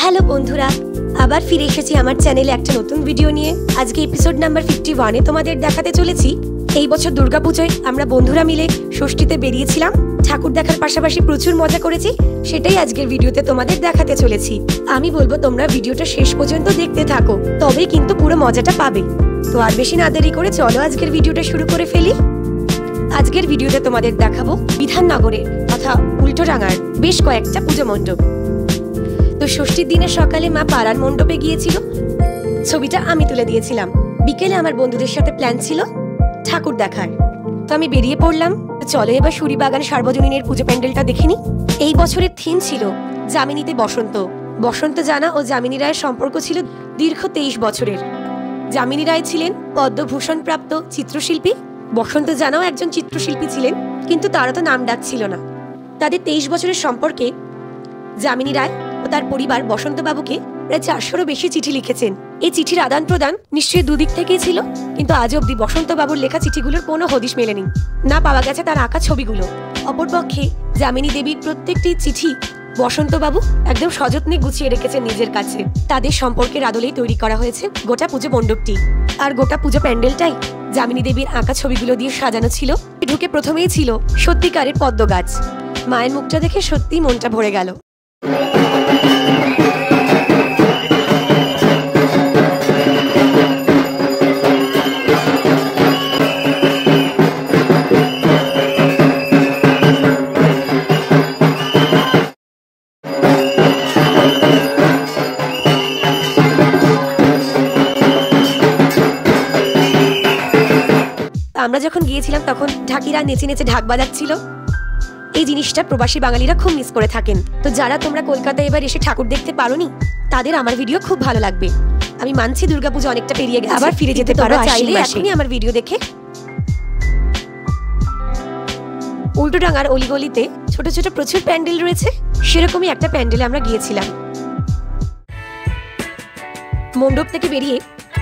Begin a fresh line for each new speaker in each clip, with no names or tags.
Hello বন্ধুরা, আবার ফিরে এসেছি আমার চ্যানেলে একটা নতুন ভিডিও নিয়ে। আজকে এপিসোড নাম্বার 51-এ তোমাদের দেখাতে চলেছি এই বছর দুর্গাপুজোয় আমরা বন্ধুরা মিলে ষষ্ঠীতে বেরিয়েছিলাম। ঠাকুর দেখার পাশাপাশি প্রচুর মজা করেছি, সেটাই আজকের ভিডিওতে তোমাদের দেখাতে চলেছি। আমি বলবো তোমরা ভিডিওটা শেষ পর্যন্ত দেখতে থাকো, তবেই কিন্তু পুরো মজাটা পাবে। তো আর বেশি না দেরি করে চলো আজকের ভিডিওটা শুরু করে ফেলি। আজকের ভিডিওতে তোমাদের দেখাবো বিধাননগরের তথা উল্টোডাঙার বেশ কয়েকটা পুজো মণ্ডপ। তো ষষ্ঠীর দিনে সকালে মা পাড়ার মণ্ডপে গিয়েছিল, ছবিটা আমি তুলে দিয়েছিলাম। বিকেলে আমার বন্ধুদের সাথে প্ল্যান ছিল ঠাকুর দেখার, তো আমি বেরিয়ে পড়লাম। চলো এবার সুরিবাগান সার্বজনীনের পুজো প্যান্ডেলটা দেখে নি। এই বছরের থিম ছিল যামিনীতে বসন্ত। বসন্ত জানা ও যামিনী রায়ের সম্পর্ক ছিল দীর্ঘ 23 বছরের। যামিনী রায় ছিলেন পদ্মভূষণ প্রাপ্ত চিত্রশিল্পী, বসন্ত জানাও একজন চিত্রশিল্পী ছিলেন, কিন্তু তারা তো নাম ডাক ছিল না। তাদের 23 বছরের সম্পর্কে যামিনী রায় ও তার পরিবার বসন্তবাবুকে প্রায় 400-রও বেশি চিঠি লিখেছেন। এই চিঠির আদান প্রদান নিশ্চয়ই দুদিক থেকেই ছিল, কিন্তু আজ অব্দি বসন্তবাবুর লেখা চিঠিগুলোর কোনো হদিশ মেলেনি, না পাওয়া গেছে তার আঁকা ছবিগুলো। অপরপক্ষে যামিনী দেবীর প্রত্যেকটি চিঠি বসন্তবাবু একদম সযত্নে গুছিয়ে রেখেছেন নিজের কাছে। তাদের সম্পর্কের আদলেই তৈরি করা হয়েছে গোটা পুজো মণ্ডপটি, আর গোটা পুজো প্যান্ডেলটাই যামিনী দেবীর আঁকা ছবিগুলো দিয়ে সাজানো ছিল। ঢুকে প্রথমেই ছিল সত্যিকারের পদ্ম গাছ। মায়ের মুখটা দেখে সত্যিই মনটা ভরে গেল। আমরা যখন গিয়েছিলাম তখন ঢাকিরা নেচে নেচে ঢাক বাজাচ্ছিল। এই জিনিসটা প্রবাসী বাঙালিরা খুব মিস করে থাকেন। তো যারা তোমরা কলকাতায় এবার এসে ঠাকুর দেখতে পারোনি, তাদের আমার ভিডিও খুব ভালো লাগবে। আমি মানছি দুর্গাপুজো অনেকটা পেরিয়ে গেছে, আবার ফিরে যেতে পারো চাইলে এখনই আমার ভিডিও দেখে। উল্টোডাঙার অলিগলিতে ছোট ছোট প্রচুর প্যান্ডেল রয়েছে, সেরকমই একটা প্যান্ডেলে আমরা গিয়েছিলাম। মণ্ডপ থেকে বেরিয়ে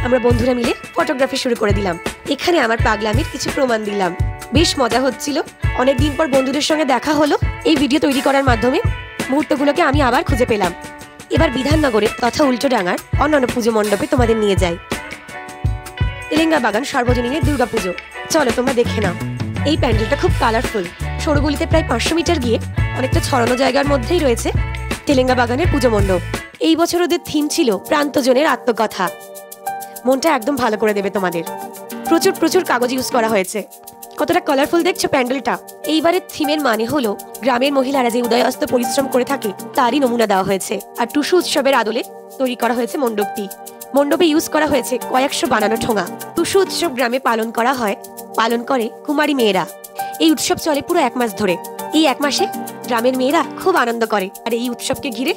আমরা বন্ধুরা মিলে ফটোগ্রাফি শুরু করে দিলাম। এখানে আমার পাগলামির কিছু প্রমাণ দিলাম। বেশ মজা হচ্ছিল। অনেকদিন পর বন্ধুদের সঙ্গে দেখা হলো। এই ভিডিও তৈরি করার মাধ্যমে মুহূর্তগুলোকে আমি আবার খুঁজে পেলাম। এবার বিধাননগরের তথা উল্টোডাঙার অন্যান্য পুজো মণ্ডপে তোমাদের নিয়ে যাই। তেলেঙ্গাবাগান সার্বজনীনের দুর্গাপুজো চলো তোমরা দেখে নাও। এই প্যান্ডেলটা খুব কালারফুল। সরুগুলিতে প্রায় 500 মিটার গিয়ে অনেকটা ছড়ানো জায়গার মধ্যেই রয়েছে তেলেঙ্গাবাগানের পুজো মণ্ডপ। এই বছর ওদের থিম ছিল প্রান্তজনের আত্মকথা। মনটা একদম ভালো করে দেবে তোমাদের। প্রচুর প্রচুর কাগজ ইউজ করা হয়েছে। কতটা কালারফুল দেখছো প্যান্ডেলটা। এইবারের থিমের মানে হলো গ্রামের মহিলারা যে উদয়াস্ত পরিশ্রম করে থাকে তারই নমুনা দেওয়া হয়েছে। আর টুসু উৎসবের আদলে তৈরি করা হয়েছে মণ্ডপটি। মণ্ডপে ইউজ করা হয়েছে কয়েকশো বানানো ঠোঙা। টুসু উৎসব গ্রামে পালন করা হয়, পালন করে কুমারী মেয়েরা। এই উৎসব চলে পুরো 1 মাস ধরে। এই 1 মাসে গ্রামের মেয়েরা খুব আনন্দ করে, আর এই উৎসবকে ঘিরে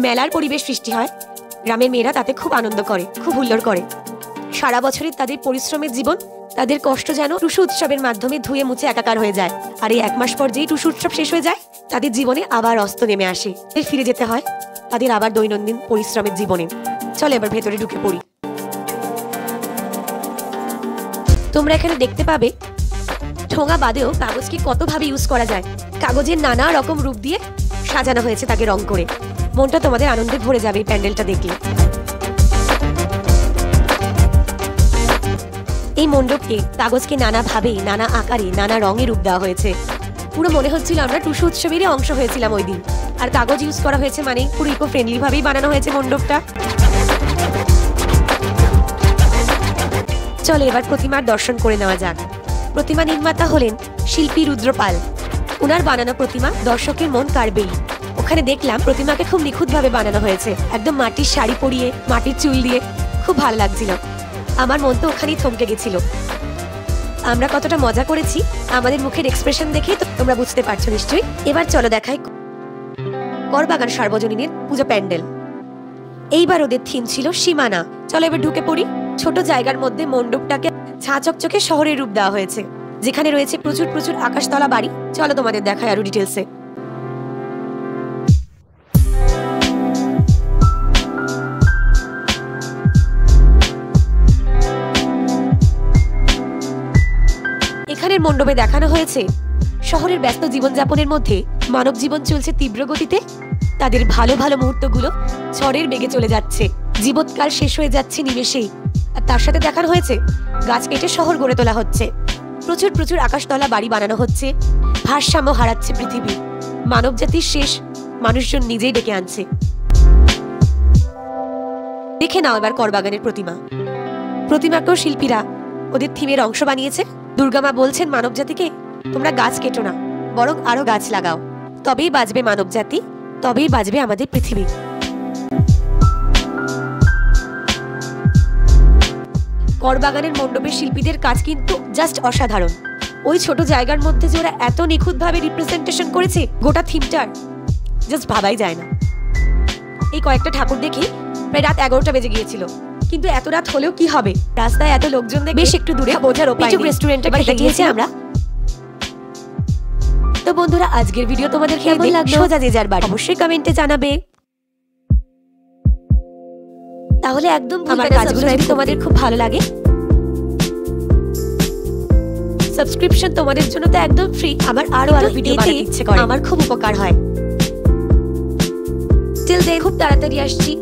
মেলার পরিবেশ সৃষ্টি হয়। গ্রামের মেয়েরা তাতে খুব আনন্দ করে, খুব হুল্লোড় করে। সারা বছরের তাদের পরিশ্রমের জীবন, তাদের কষ্ট যেন টুসু উৎসবের মাধ্যমে ধুয়ে মুছে একাকার হয়ে যায়। আর এই 1 মাস পর যেই টুসু উৎসব শেষ হয়ে যায়, তাদের জীবনে আবার অস্ত নেমে আসে। ফিরে যেতে হয় তাদের আবার দৈনন্দিন পরিশ্রমের জীবনে। চলো এবার ভেতরে ঢুকে পড়ি। তোমরা এখানে দেখতে পাবে ঠোঙা বাদেও কাগজকে কতভাবে ইউজ করা যায়। কাগজের নানা রকম রূপ দিয়ে সাজানো হয়েছে তাকে রং করে। মনটা তোমাদের আনন্দে ভরে যাবে এই প্যান্ডেলটা দেখলে। এই মণ্ডপকে কাগজকে নানা ভাবে, নানা আকারে, নানা রঙে রূপ দেওয়া হয়েছে। পুরো মনে হচ্ছিল আমরা টুসু উৎসবেরই অংশ হয়েছিলাম ওই দিন। আর কাগজ ইউজ করা হয়েছে মানে পুরো ইকো ফ্রেন্ডলি ভাবেই বানানো হয়েছে মণ্ডপটা। চলে এবার প্রতিমার দর্শন করে নেওয়া যাক। প্রতিমা নির্মাতা হলেন শিল্পী রুদ্রপাল। ওনার বানানো প্রতিমা দর্শকের মন কাড়বেই। ওখানে দেখলাম প্রতিমাকে খুব নিখুঁতভাবে বানানো হয়েছে, একদম মাটির শাড়ি পরিয়ে, মাটির চুল দিয়ে। খুব ভালো লাগছিল। আমার মন তো ওখানেই থমকে গেছিল। আমরা কতটা মজা করেছি আমাদের মুখের এক্সপ্রেশন দেখে তো তোমরা বুঝতে পারছো নিশ্চয়ই। এবার চলো দেখাই করবাগান সার্বজনীনের পুজো প্যান্ডেল। এইবার ওদের থিম ছিল সীমানা। চলো এবার ঢুকে পড়ি। ছোট জায়গার মধ্যে মণ্ডপটাকে ঝাঁ চকচকে শহরের রূপ দেওয়া হয়েছে, যেখানে রয়েছে প্রচুর প্রচুর আকাশতলা বাড়ি। চলো তোমাদের দেখাই আরো ডিটেলসে। এখানের মণ্ডপে দেখানো হয়েছে শহরের ব্যস্ত জীবনযাপনের মধ্যে মানব জীবন চলছে তীব্র গতিতে। তাদের ভালো ভালো মুহূর্তগুলো ঝড়ের বেগে চলে যাচ্ছে, জীবৎকাল শেষ হয়ে যাচ্ছে নিমেষেই। আর তার সাথে দেখানো হয়েছে গাছ কেটে শহর গড়ে তোলা হচ্ছে, প্রচুর প্রচুর আকাশতলা বাড়ি বানানো হচ্ছে, ভারসাম্য হারাচ্ছে পৃথিবী, মানব জাতির শেষ মানুষজন নিজেই ডেকে আনছে। দেখে নাও এবার করবাগানের প্রতিমাকেও শিল্পীরা ওদের থিমের অংশ বানিয়েছে। দুর্গামা বলছেন মানব জাতিকে, তোমরা গাছ কেটো না, বরং আরো গাছ লাগাও, তবেই বাঁচবে মানব জাতি, তবেই বাঁচবে আমাদের পৃথিবী। করবাগানের মণ্ডপের শিল্পীদের কাজ কিন্তু জাস্ট অসাধারণ। ওই ছোট জায়গার মধ্যে যে ওরা এত নিখুঁতভাবে রিপ্রেজেন্টেশন করেছে গোটা থিমটার, জাস্ট ভাবাই যায় না। এই কয়েকটা ঠাকুর দেখি প্রায় রাত 11টা বেজে গিয়েছিল, কিন্তু এত রাত হলেও কি হবে, রাস্তায় এত লোকজন দেখে বেশ একটু দূরে বোঝার উপায় নেই। রেস্টুরেন্টে খেতে গিয়েছি আমরা। তো বন্ধুরা, আজকের ভিডিও তোমাদের কেমন লাগলো সোজা যে যার বাড়ি অবশ্যই কমেন্টে জানাবে। তাহলে একদম আমার কাজগুলো যদি তোমাদের খুব ভালো লাগে, সাবস্ক্রিপশন তোমাদের জন্য তো একদম ফ্রি। আমার আরো ভিডিও বানাতে ইচ্ছে করে, আমার খুব উপকার হয়। টিল দেন খুব তাড়াতাড়ি আসছি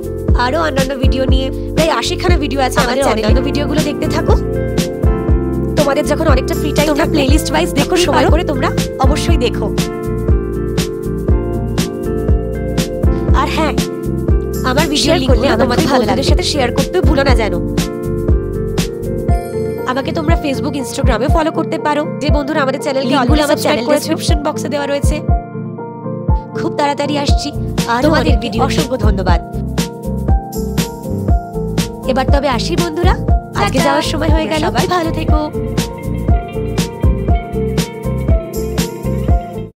আরো অন্যান্য ভিডিও নিয়ে। প্রায় 80খানা ভিডিও আছে আমার চ্যানেলে, অন্যান্য ভিডিওগুলো দেখতে থাকো। তোমাদের যখন অনেকটা ফ্রি টাইম, তোমরা প্লেলিস্ট ওয়াইজ দেখো, সময় করে তোমরা অবশ্যই দেখো। আর হ্যাঁ, আমার ভিডিও করলে তোমাদের ভালোদের সাথে শেয়ার করতে ভুলো না যেন। আমাকে তোমরা ফেসবুক, ইনস্টাগ্রামে ফলো করতে পারো। যে বন্ধুরা আমাদের চ্যানেলকে অলরেডি সাবস্ক্রাইব করেছে, ডেসক্রিপশন বক্সে দেওয়া রয়েছে। খুব তাড়াতাড়ি আসছি আর তোমাদের ভিডিও। অসংখ্য ধন্যবাদ। এবার তবে আসি বন্ধুরা, আজকে যাওয়ার সময় হয়ে গেল। সবাই ভালো থেকো।